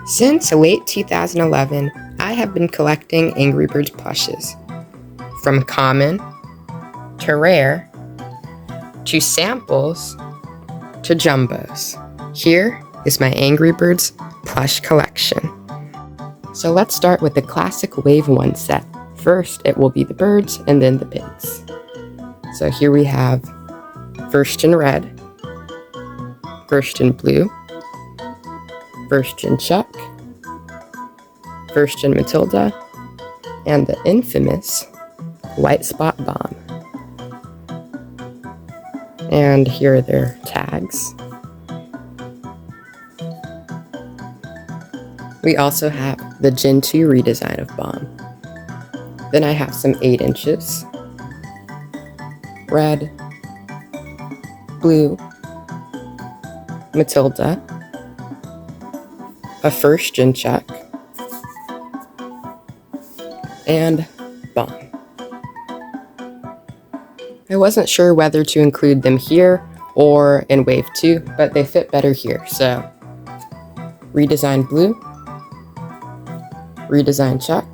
Since late 2011, I have been collecting Angry Birds plushes. From common, to rare, to samples, to jumbos. Here is my Angry Birds plush collection. So let's start with the classic Wave 1 set. First, it will be the birds and then the pigs. So here we have first in red, first in blue, first in Chuck, first in Matilda, and the infamous White Spot Bomb. And here are their tags. We also have the Gen 2 redesign of Bomb. Then I have some 8 inches, red, blue, Matilda, a first Gen Chuck, and Bomb. I wasn't sure whether to include them here or in Wave 2, but they fit better here, so redesigned blue, redesigned Chuck,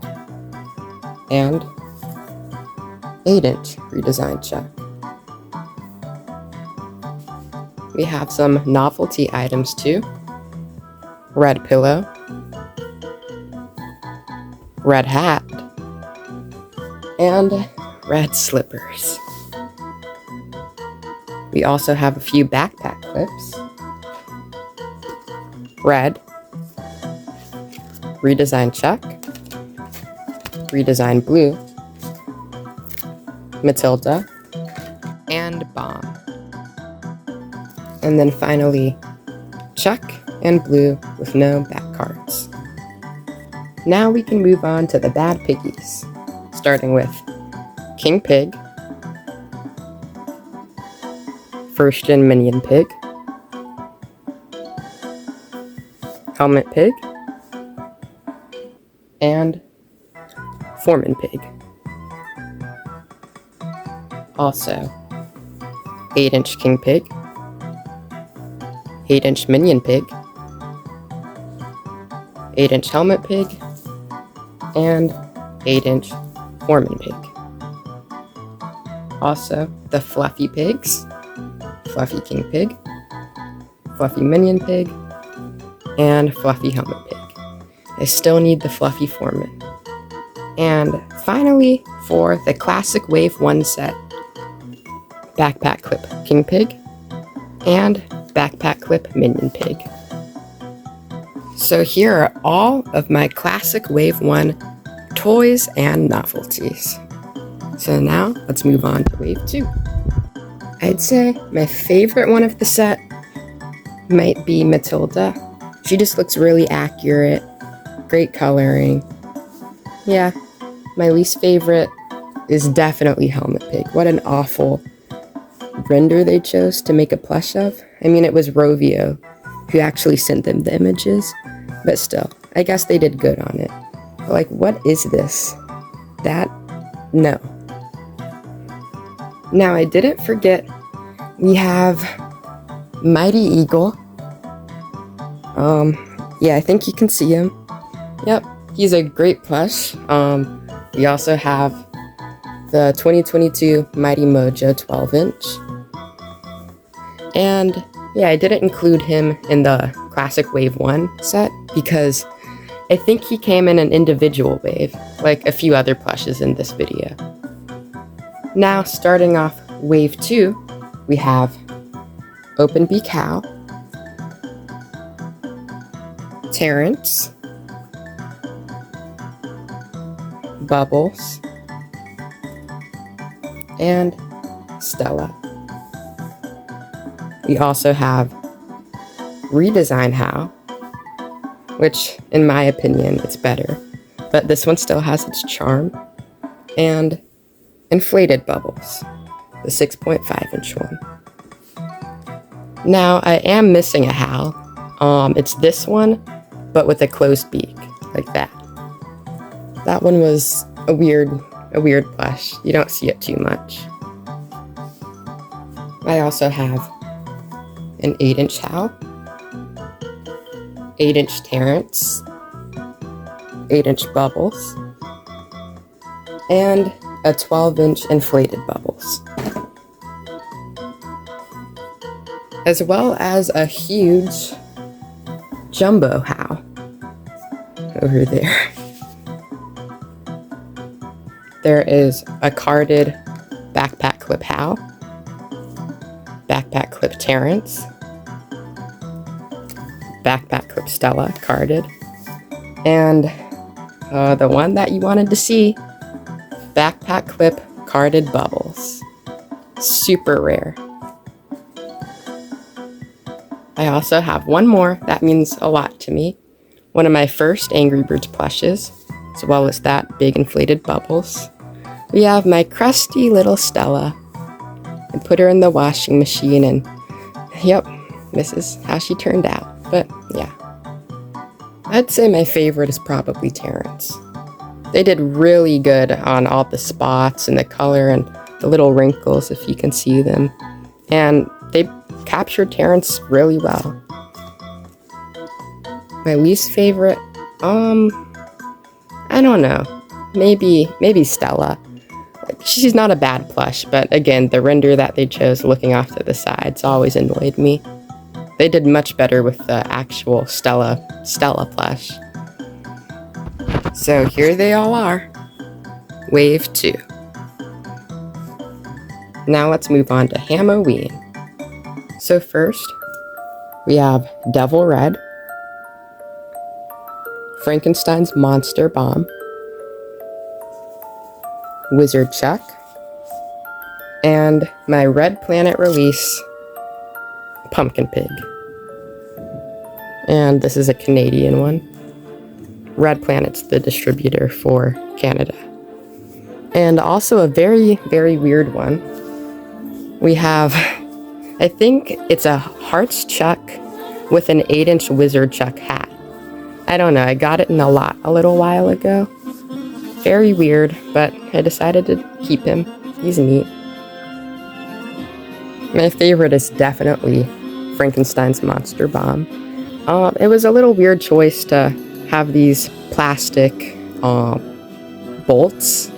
and 8-inch redesigned Chuck. We have some novelty items too. Red pillow, red hat, and red slippers. We also have a few backpack clips. Red, redesigned Chuck, redesigned blue, Matilda, and Bomb. And then finally, Chuck and blue with no back cards. Now we can move on to the bad piggies, starting with King Pig, first Gen Minion Pig, Helmet Pig, and Foreman Pig. Also, 8-inch King Pig, 8-inch Minion Pig, 8-inch Helmet Pig, and 8-inch Foreman Pig. Also, the Fluffy Pigs, Fluffy King Pig, Fluffy Minion Pig, and Fluffy Helmet Pig. I still need the Fluffy Foreman. And finally, for the classic Wave 1 set, Backpack Clip King Pig, and Backpack Clip Minion Pig. So here are all of my classic Wave 1 toys and novelties. So now, let's move on to Wave 2. I'd say my favorite one of the set might be Matilda. She just looks really accurate, great coloring. Yeah, my least favorite is definitely Helmet Pig. What an awful render they chose to make a plush of. I mean, it was Rovio who actually sent them the images, but still, I guess they did good on it. But like, what is this? That? No. Now, I didn't forget, we have Mighty Eagle. Yeah, I think you can see him. Yep, he's a great plush. We also have the 2022 Mighty Mojo 12-inch. And yeah, I didn't include him in the classic Wave 1 set because I think he came in an individual wave, like a few other plushes in this video. Now, starting off Wave 2, we have Open Beak Hal, Terrence, Bubbles, and Stella. We also have Redesign Hal, which, in my opinion, it's better, but this one still has its charm, and Inflated Bubbles, the 6.5-inch one. Now, I am missing a Hal. It's this one, but with a closed beak, like that. That one was a weird plush. You don't see it too much. I also have an 8-inch Hal, 8-inch Terrence, 8-inch Bubbles, and a 12-inch inflated Bubbles, as well as a huge jumbo How over there. There is a carded backpack clip How, backpack clip Terrence, backpack clip Stella carded, and the one that you wanted to see, backpack clip carded Bubbles. Super rare. I also have one more that means a lot to me. One of my first Angry Birds plushes, as well as that big inflated Bubbles. We have my crusty little Stella. I put her in the washing machine and yep, this is how she turned out. But yeah, I'd say my favorite is probably Terrence. They did really good on all the spots and the color and the little wrinkles, if you can see them. And they captured Terrence really well. My least favorite, I don't know. Maybe Stella. She's not a bad plush, but again, the render that they chose looking off to the sides always annoyed me. They did much better with the actual Stella plush. So here they all are. Wave 2. Now let's move on to Halloween. So first, we have Devil Red, Frankenstein's Monster Bomb, Wizard Chuck, and my Red Planet release, Pumpkin Pig. And this is a Canadian one. Red Planet's the distributor for Canada. And also a very, very weird one. We have, I think it's a Hartz Chuck with an 8-inch Wizard Chuck hat. I don't know, I got it in a lot a little while ago. Very weird, but I decided to keep him. He's neat. My favorite is definitely Frankenstein's Monster Bomb. It was a little weird choice to have these plastic bolts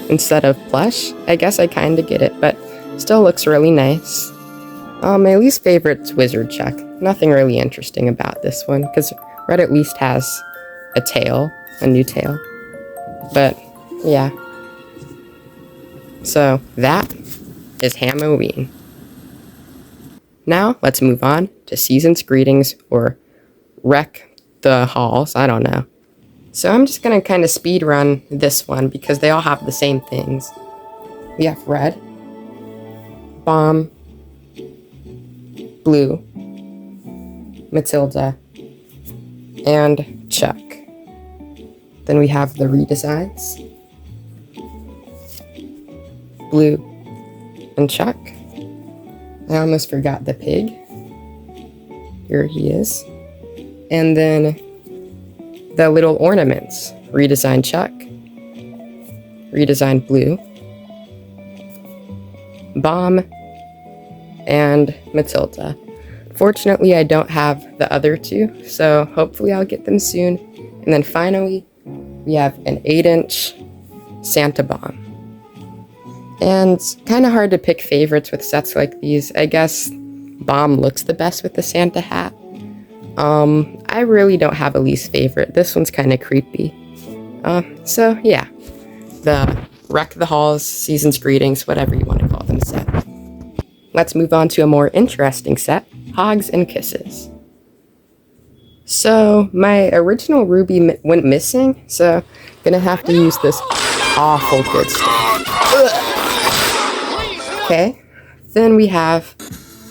instead of plush. I guess I kind of get it, but still looks really nice. My least favorite's Wizard Chuck. Nothing really interesting about this one, because Red at least has a tail, a new tail. But, yeah. So, that is Halloween. Now, let's move on to Season's Greetings, or Wreck the Halls, I don't know. So I'm just going to kind of speed run this one, because they all have the same things. We have Red, Bomb, Blue, Matilda, and Chuck. Then we have the redesigns, Blue and Chuck. I almost forgot the pig. Here he is. And then the little ornaments, redesigned Chuck, redesigned Blue, Bomb, and Matilda. Fortunately, I don't have the other two, so hopefully I'll get them soon. And then finally, we have an 8-inch Santa Bomb. And it's kind of hard to pick favorites with sets like these. I guess Bomb looks the best with the Santa hat. I really don't have a least favorite. This one's kind of creepy. So yeah, the Wreck the Halls, Season's Greetings, whatever you want to call them set. Let's move on to a more interesting set, Hugs and Kisses. So my original Ruby went missing, so I'm gonna have to use this awful good stuff. Okay, then we have,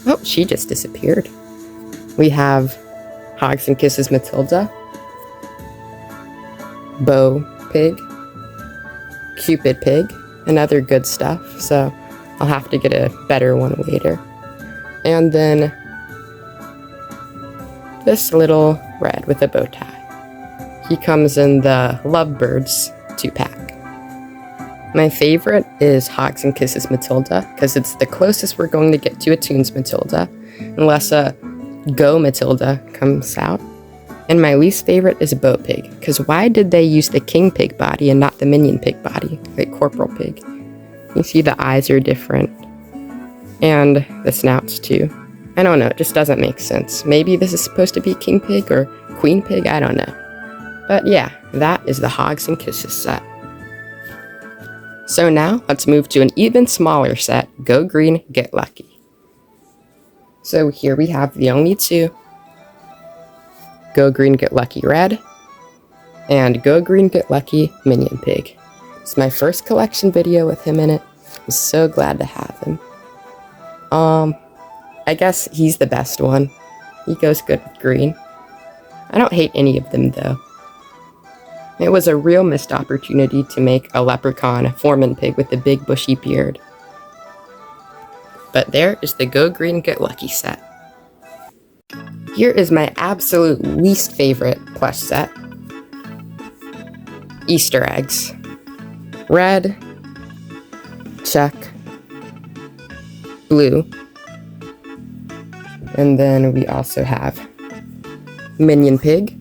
oh, she just disappeared. We have Hugs and Kisses Matilda, Bow Pig, Cupid Pig, and other good stuff, so I'll have to get a better one later. And then this little Red with a bow tie. He comes in the Lovebirds 2-pack. My favorite is Hugs and Kisses Matilda, because it's the closest we're going to get to a Toons Matilda, unless a Go Matilda comes out. And my least favorite is a Bo Pig, because why did they use the King Pig body and not the Minion Pig body, like Corporal Pig? You see the eyes are different, and the snouts too. I don't know, it just doesn't make sense. Maybe this is supposed to be King Pig or Queen Pig, I don't know. But yeah, that is the Hogs and Kisses set. So now, let's move to an even smaller set, Go Green, Get Lucky. So here we have the only two, Go Green, Get Lucky Red, and Go Green, Get Lucky Minion Pig. It's my first collection video with him in it. I'm so glad to have him. I guess he's the best one. He goes good with green. I don't hate any of them though. It was a real missed opportunity to make a leprechaun foreman pig with a big bushy beard. But there is the Go Green Get Lucky set. Here is my absolute least favorite plush set. Easter eggs. Red, check, blue, and then we also have Minion Pig,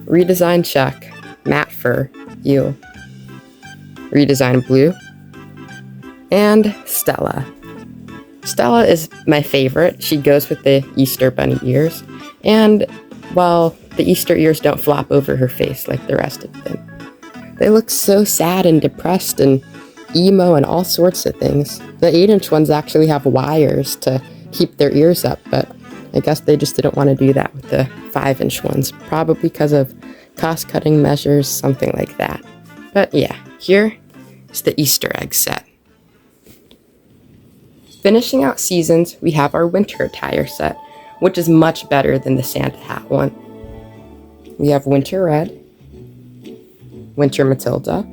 redesigned check, matte fur, ew, redesigned blue, and Stella. Stella is my favorite. She goes with the Easter bunny ears, and well, the Easter ears don't flop over her face like the rest of them. They look so sad and depressed and emo and all sorts of things. The 8-inch ones actually have wires to keep their ears up, but I guess they just didn't want to do that with the 5-inch ones, probably because of cost-cutting measures, something like that. But yeah, here is the Easter egg set. Finishing out seasons, we have our winter attire set, which is much better than the Santa hat one. We have Winter Red, Winter Matilda,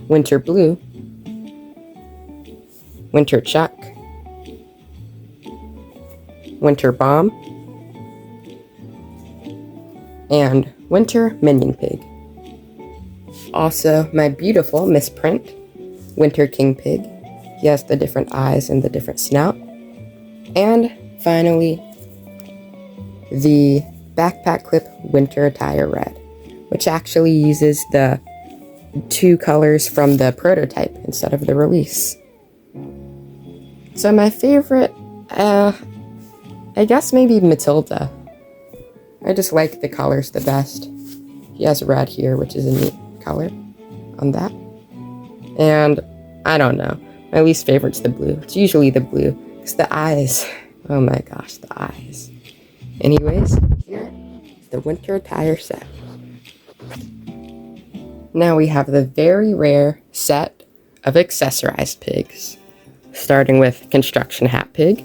Winter Blue, Winter Chuck, Winter Bomb, and Winter Minion Pig. Also, my beautiful misprint, Winter King Pig. He has the different eyes and the different snout. And finally, the backpack clip Winter Attire Red, which actually uses the two colors from the prototype instead of the release. So my favorite, I guess maybe Matilda. I just like the colors the best. He has red here, which is a neat color on that. And I don't know. My least favorite's the blue. It's usually the blue. It's the eyes. Oh my gosh, the eyes. Anyways, here is the winter attire set. Now we have the very rare set of accessorized pigs. Starting with construction hat pig,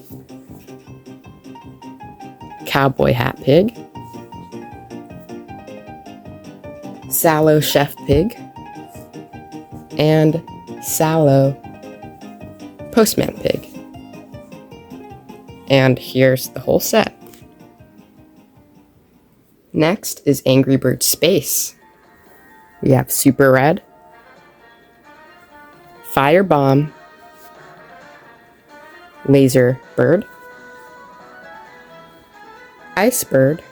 cowboy hat pig, sallow chef pig, and sallow postman pig. And here's the whole set. Next is Angry Bird Space. We have Super Red, Fire Bomb, Laser Bird, Ice Bird,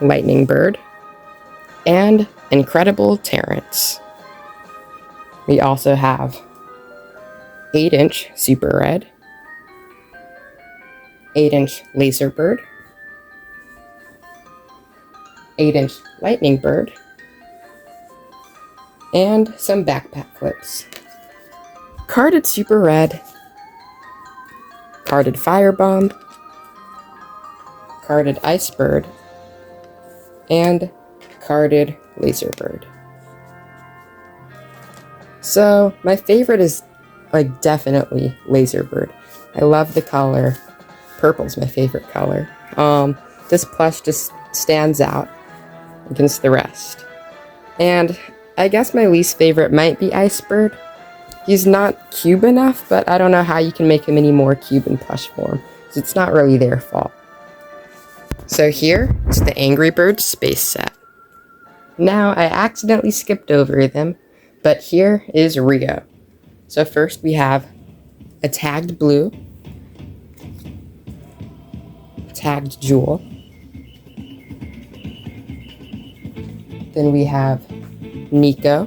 Lightning Bird, and Incredible Terrence. We also have 8-inch Super Red, 8-inch Laser Bird, 8-inch Lightning Bird, and some backpack clips. Carded Super Red, carded Firebomb, carded Ice Bird, and carded Laser Bird. So my favorite is like definitely Laser Bird. I love the color. Purple's my favorite color. This plush just stands out against the rest. And I guess my least favorite might be Ice Bird. He's not cube enough, but I don't know how you can make him any more cube in plush form, because it's not really their fault. So here is the Angry Birds Space set. Now, I accidentally skipped over them, but here is Rio. So first we have a tagged blue, tagged jewel. Then we have Nico.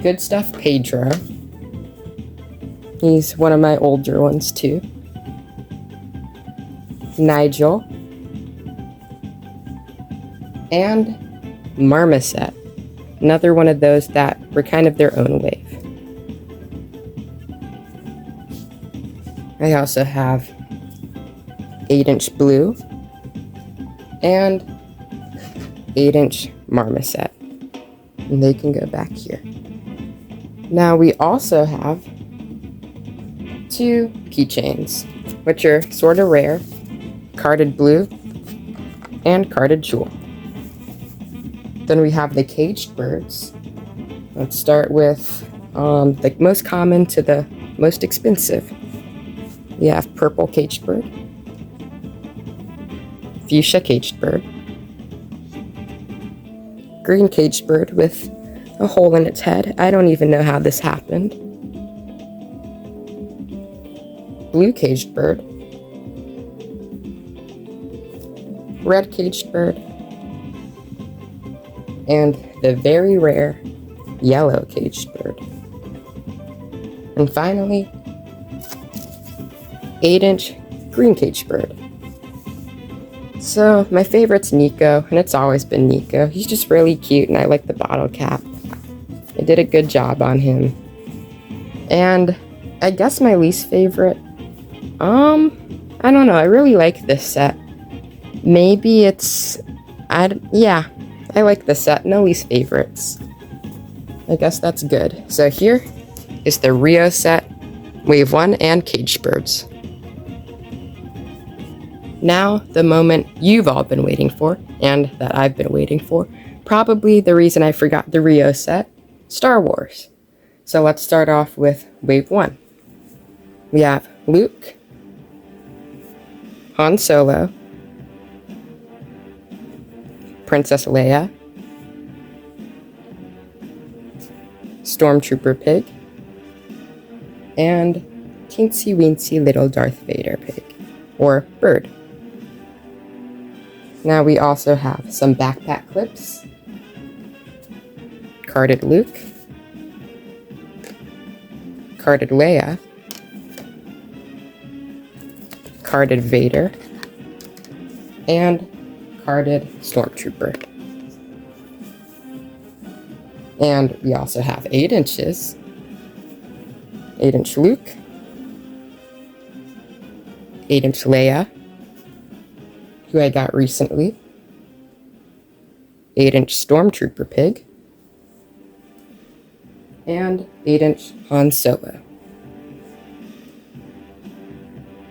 Good Stuff Pedro. He's one of my older ones too. Nigel. And Marmoset. Another one of those that were kind of their own wave. I also have 8-inch Blue and 8-inch Marmoset. And they can go back here. Now we also have 2 keychains, which are sort of rare. Carded Blue and Carded Jewel. Then we have the caged birds. Let's start with the most common to the most expensive. We have purple caged bird, fuchsia caged bird, green caged bird with a hole in its head. I don't even know how this happened. Blue caged bird, red caged bird, and the very rare yellow caged bird. And finally, 8-inch green caged bird. So my favorite's Nico, and it's always been Nico. He's just really cute, and I like the bottle cap. I did a good job on him. And I guess my least favorite, I don't know, I really like this set. Maybe it's, yeah, I like this set, no least favorites. I guess that's good. So here is the Rio set, Wave 1 and Caged Birds. Now, the moment you've all been waiting for, and that I've been waiting for, probably the reason I forgot the Rio set, Star Wars. So let's start off with Wave 1. We have Luke, Han Solo, Princess Leia, Stormtrooper Pig, and teensy weensy little Darth Vader pig, or bird. Now we also have some backpack clips, carded Luke, carded Leia, carded Vader, and carded Stormtrooper. And we also have 8 inches, 8-inch Luke, 8-inch Leia, who I got recently, 8-inch Stormtrooper Pig, and 8-inch Han Solo.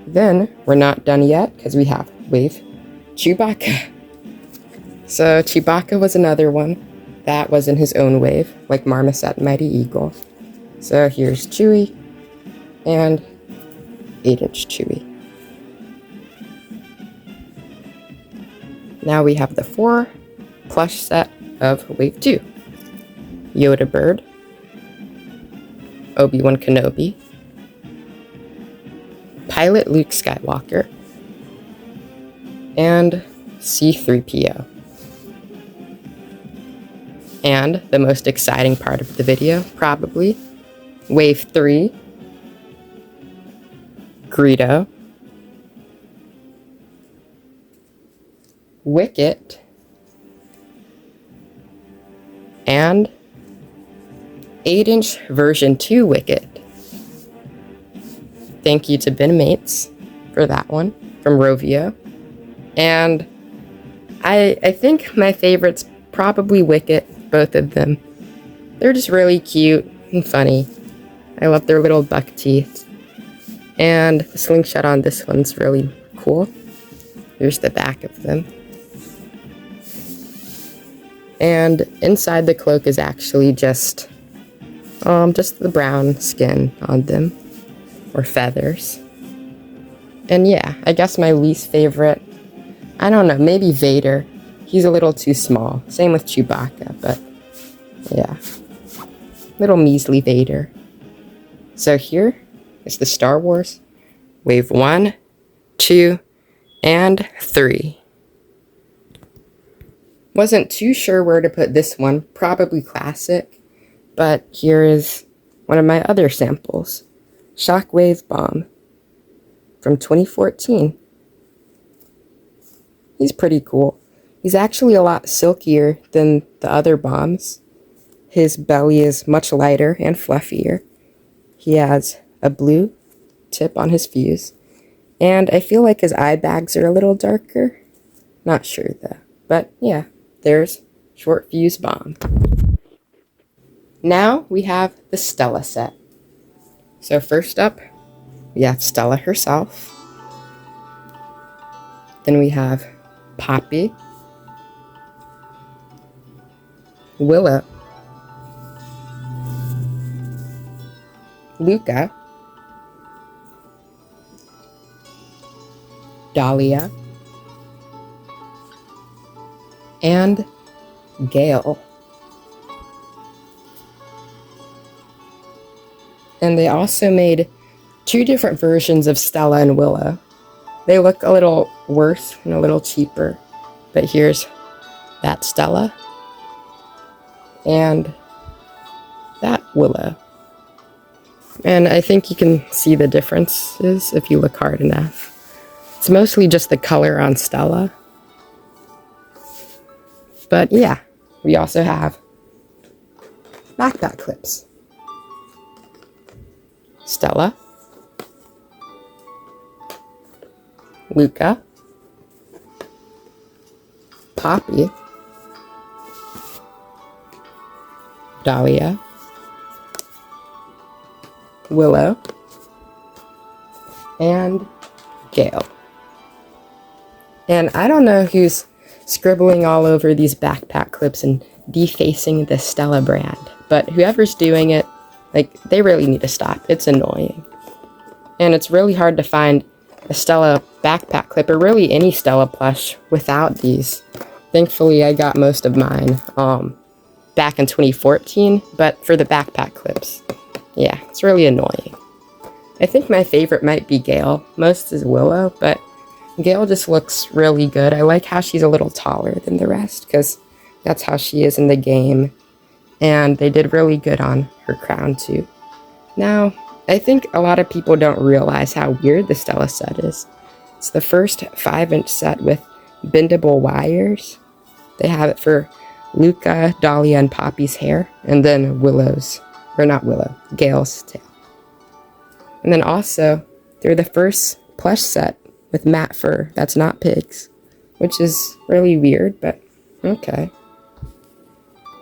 Then, we're not done yet, because we have Wave Chewbacca. So, Chewbacca was another one that was in his own wave, like Marmoset and Mighty Eagle. So, here's Chewie, and 8-inch Chewie. Now we have the 4 plush set of Wave 2. Yoda Bird, Obi-Wan Kenobi, Pilot Luke Skywalker, and C-3PO. And the most exciting part of the video, probably, Wave 3, Greedo, Wicket, and 8-inch version 2 Wicket. Thank you to Ben Mates for that one from Rovio. And I think my favorite's probably Wicket, both of them. They're just really cute and funny. I love their little buck teeth. And the slingshot on this one's really cool. Here's the back of them. And inside the cloak is actually just the brown skin on them, or feathers. And yeah, I guess my least favorite, I don't know, maybe Vader. He's a little too small. Same with Chewbacca, but yeah. Little measly Vader. So here is the Star Wars Wave 1 2, and 3. Wasn't too sure where to put this one, probably classic, but here is one of my other samples, Shockwave Bomb from 2014. He's pretty cool. He's actually a lot silkier than the other bombs. His belly is much lighter and fluffier. He has a blue tip on his fuse, and I feel like his eye bags are a little darker. Not sure though, but yeah, there's Short Fuse Bomb. Now we have the Stella set. So first up, we have Stella herself. Then we have Poppy, Willow, Luca, Dahlia, and Gale. And they also made 2 different versions of Stella and Willow. They look a little worse and a little cheaper, but here's that Stella and that Willow. And I think you can see the differences if you look hard enough. It's mostly just the color on Stella. But yeah, we also have backpack clips. Stella, Luca, Poppy, Dahlia, Willow, and Gale. And I don't know who's scribbling all over these backpack clips and defacing the Stella brand, but whoever's doing it, like, they really need to stop. It's annoying. And it's really hard to find a Stella backpack clip, or really any Stella plush, without these. Thankfully, I got most of mine back in 2014, but for the backpack clips, yeah, it's really annoying. I think my favorite might be Gale. Most is Willow, but Gale just looks really good. I like how she's a little taller than the rest, because that's how she is in the game. And they did really good on her crown too. Now, I think a lot of people don't realize how weird the Stella set is. It's the first 5-inch set with bendable wires. They have it for Luca, Dahlia, and Poppy's hair, and then Willow's, or not Willow, Gale's tail. And then also, they're the first plush set with matte fur that's not pigs, which is really weird, but okay.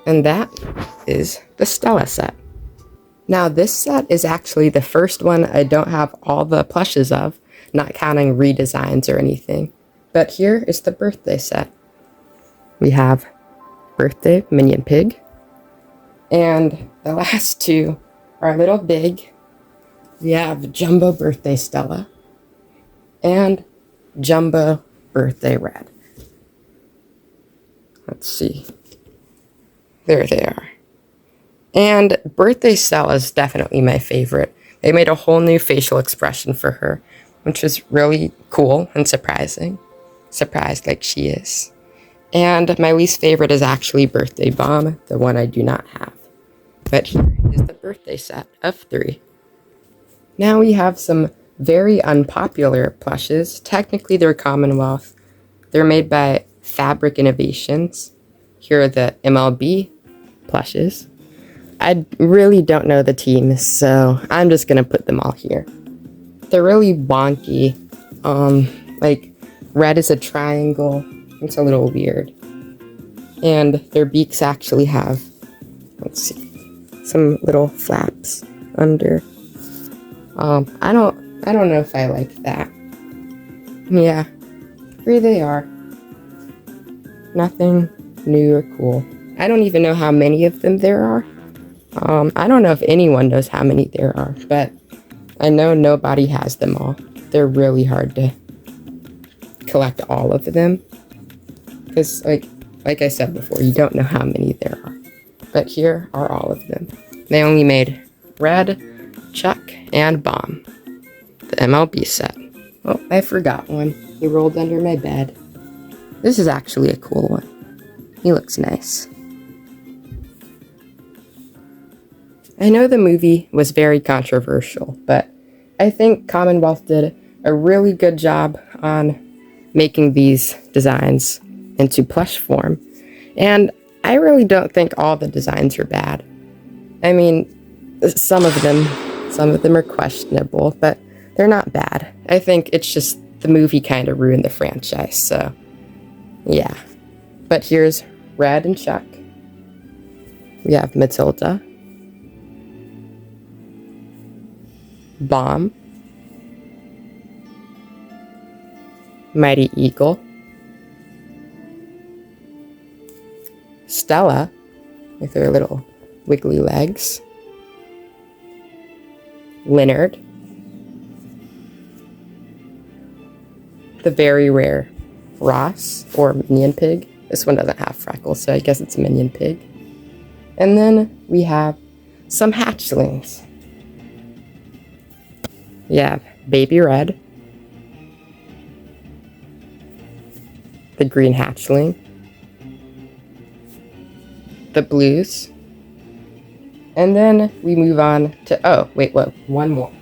And that is the Stella set. Now this set is actually the first one I don't have all the plushes of, not counting redesigns or anything. But here is the birthday set. We have birthday minion pig, and the last 2 are a little big. We have jumbo birthday Stella and jumbo birthday red. Let's see. There they are. And birthday Stella is definitely my favorite. They made a whole new facial expression for her, which was really cool and surprising. Surprised like she is. And my least favorite is actually Birthday Bomb, the one I do not have. But here is the birthday set of 3. Now we have some very unpopular plushes. Technically they're Commonwealth. They're made by Fabric Innovations. Here are the MLB plushes. I really don't know the teams, so I'm just gonna put them all here. They're really wonky. Like, red is a triangle. It's a little weird. And their beaks actually have, let's see, some little flaps under. I don't know if I like that. Yeah, here they are. Nothing new or cool. I don't even know how many of them there are. I don't know if anyone knows how many there are, but I know nobody has them all. They're really hard to collect all of them. Because, like I said before, you don't know how many there are. But here are all of them. They only made Red, Chuck, and Bomb. The MLB set. Oh, I forgot one. He rolled under my bed. This is actually a cool one. He looks nice. I know the movie was very controversial, but I think Commonwealth did a really good job on making these designs into plush form. And I really don't think all the designs are bad. I mean, some of them are questionable, but they're not bad. I think it's just the movie kind of ruined the franchise, so yeah. But here's Red and Chuck. We have Matilda, Bomb, Mighty Eagle, Stella with her little wiggly legs, Leonard, the very rare Ross or Minion Pig. This one doesn't have freckles, so I guess it's a Minion Pig. And then we have some hatchlings. We have Baby Red, the green hatchling, the blues, and then we move on to, oh, wait, what? One more.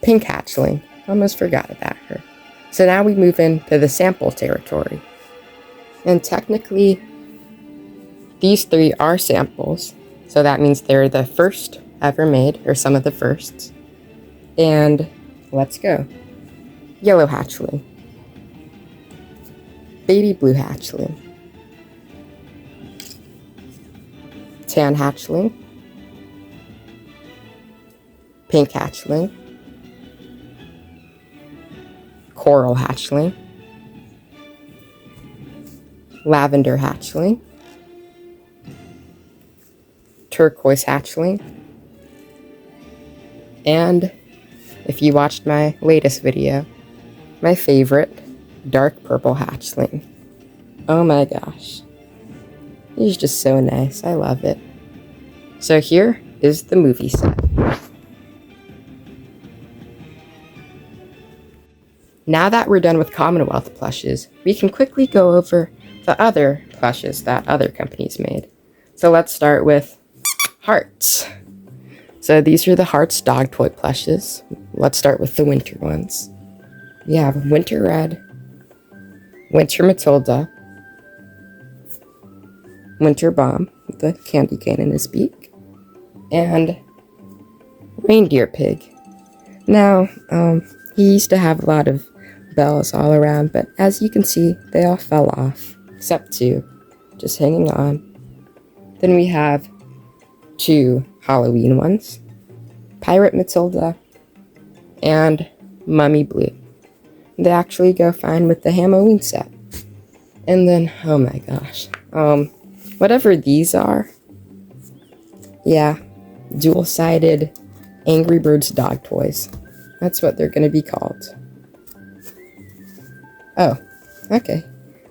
Pink hatchling. Almost forgot about her. So now we move into the sample territory. And technically, these three are samples. So that means they're the first ever made, or some of the firsts. And let's go. Yellow hatchling. Baby blue hatchling. Tan hatchling. Pink hatchling. Coral hatchling. Lavender hatchling. Turquoise hatchling. And if you watched my latest video, my favorite, dark purple hatchling. Oh my gosh. He's just so nice. I love it. So here is the movie set. Now that we're done with Commonwealth plushes, we can quickly go over the other plushes that other companies made. So let's start with Hartz. So these are the Hartz dog toy plushes. Let's start with the winter ones. We have Winter Red, Winter Matilda, Winter Bomb with the candy cane in his beak, and Reindeer Pig. Now, he used to have a lot of bells all around, but as you can see, they all fell off, except two, just hanging on. Then we have two Halloween ones, Pirate Matilda and Mummy Blue. They actually go fine with the Halloween set. And then, oh my gosh, whatever these are, yeah, dual-sided Angry Birds dog toys. That's what they're going to be called. Oh, okay.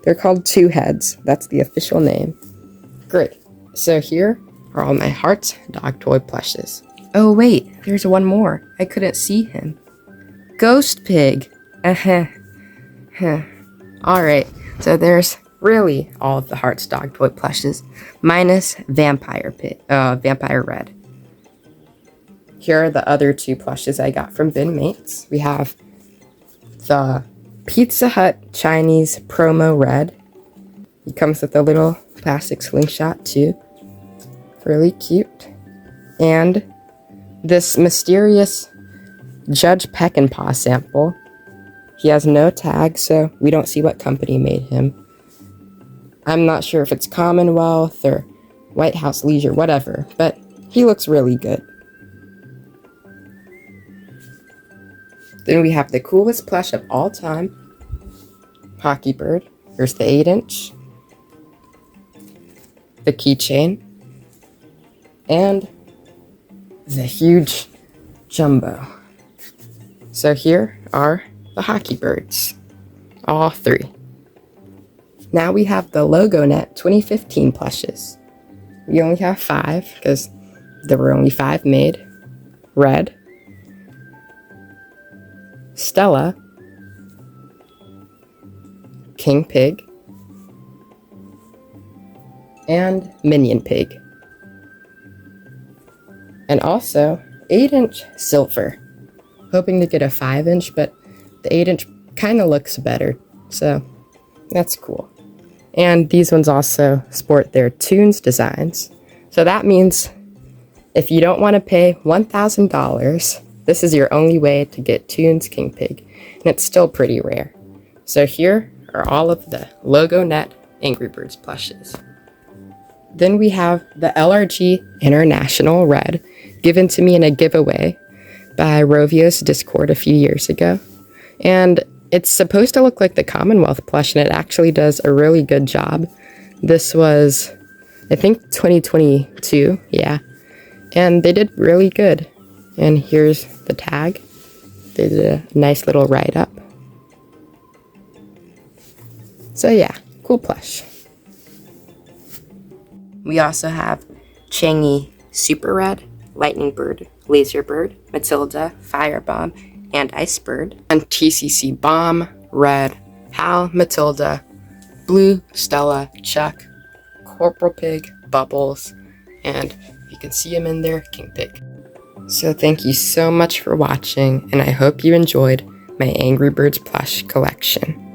They're called Two Heads. That's the official name. Great. So here are all my Hartz dog toy plushes. Oh wait, there's one more. I couldn't see him. Ghost Pig. Alright, so there's really all of the Hartz dog toy plushes, minus Vampire Red. Here are the other two plushes I got from Bin Mates. We have the Pizza Hut Chinese Promo Red. He comes with a little plastic slingshot too. Really cute. And this mysterious Judge Peckinpah sample. He has no tag, so we don't see what company made him. I'm not sure if it's Commonwealth or White House Leisure, whatever, but he looks really good. Then we have the coolest plush of all time, Hockey Bird. Here's the 8-inch, the keychain, and the huge jumbo. So here are the Hockey Birds, all three. Now we have the LogoNet 2015 plushes. We only have 5 because there were only 5 made. Red, Stella, King Pig, and Minion Pig. And also 8-inch silver. Hoping to get a 5-inch, but the 8-inch kind of looks better, so that's cool. And these ones also sport their Tunes designs. So that means if you don't want to pay $1,000, this is your only way to get Tunes King Pig, and it's still pretty rare. So here are all of the Logo Net Angry Birds plushes. Then we have the LRG International Red, given to me in a giveaway by Rovio's Discord a few years ago. And it's supposed to look like the Commonwealth plush, and it actually does a really good job. This was, I think, 2022, yeah. And they did really good. And here's the tag. They did a nice little write-up. So yeah, cool plush. We also have Changi Super Red, Lightning Bird, Laser Bird, Matilda, Firebomb, and Ice Bird. And TCC Bomb, Red, Hal, Matilda, Blue, Stella, Chuck, Corporal Pig, Bubbles, and you can see him in there, King Pig. So thank you so much for watching, and I hope you enjoyed my Angry Birds plush collection.